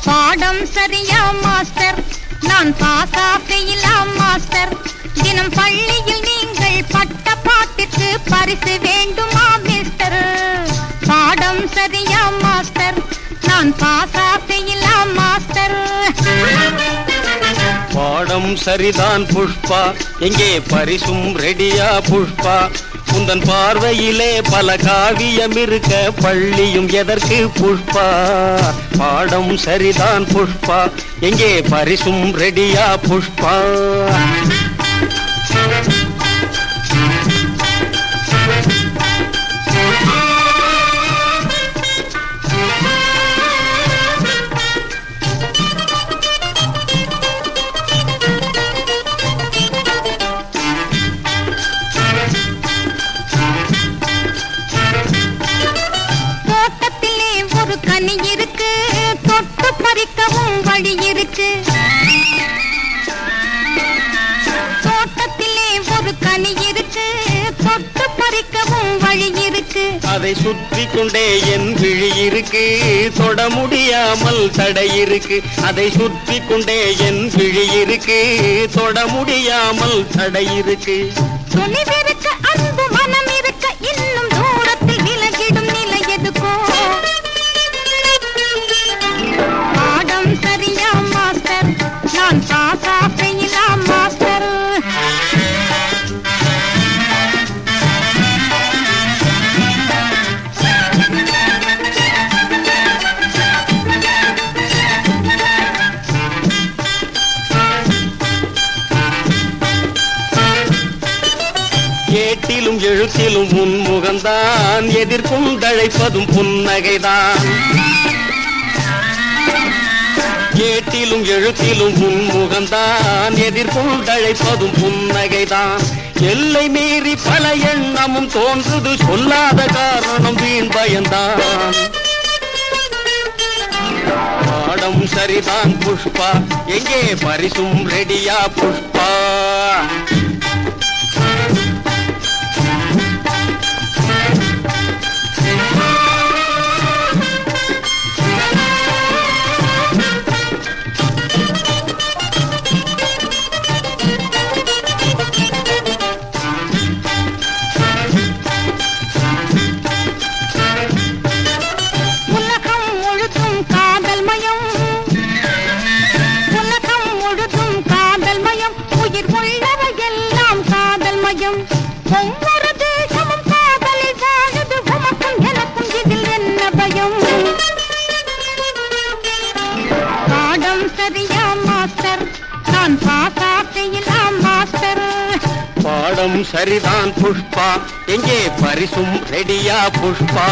பாடம் சரியா மாஸ்டர், நான் பாஸா ஃபெயிலா மாஸ்டர்? தினம் பள்ளியில் நீங்கள் பட்ட பாட்டிற்கு பரிசு வேண்டுமா மிஸ்டர்? பாடம் சரியா மாஸ்டர், நான் பாஸா ஃபெயிலா மாஸ்டர்? பாடம் சரிதான் புஷ்பா, எங்கே பரிசும் ரெடியா புஷ்பா? உந்தன் பார்வையிலே பல காவியம் இருக்க பள்ளியும் எதற்கு புஷ்பா? பாடம் சரிதான் புஷ்பா, எங்கே பரிசும் ரெடியா புஷ்பா? கனி இருக்கு, தொட்டு பறிக்கவும் வழி இருக்கு. தோட்டத்திலே ஒரு கனி இருக்கு, தொட்டு பறிக்கவும் வழி இருக்கு. அதை சுற்றி கொண்டே என் விழி இருக்கு, தொட முடியாமல் தடை இருக்கு. அதை சுற்றி கொண்டே என் விழி இருக்கு, தொட முடியாமல் தடை இருக்கு. துணிவிருக்க அன்பு மனம் இருக்க இன்னும் தூரத்தில் விலகிடும் நிலை எதுக்கோ? சரியா மாஸ்டர், நான் பாஸா ஃபெயிலா மாஸ்டர்? ஏட்டிலும் எழுத்திலும் உன்முகம்தான், எதிர்க்கும் தழைப்பதும் புன்னகைதான். ஏட்டிலும் எழுத்திலும் உன்முகம்தான், எதிர்க்கும் தழைப்பதும் புன்னகைதான். எல்லை மீறி பல எண்ணமும் தோன்றுது, சொல்லாத காரணம் வீண் பயந்தான். பாடம் சரிதான் புஷ்பா, எங்கே பரிசும் ரெடியா புஷ்பா? ஒவ்வொரு தேசமும் காதலில் வாழுது, உமக்கும் எனக்கும் இதில் என்ன பயம்? பாடம் சரியா மாஸ்டர், நான் பாஸா ஃபெயிலா மாஸ்டர்? பாடம் சரிதான் புஷ்பா, எங்கே பரிசும் ரெடியா புஷ்பா?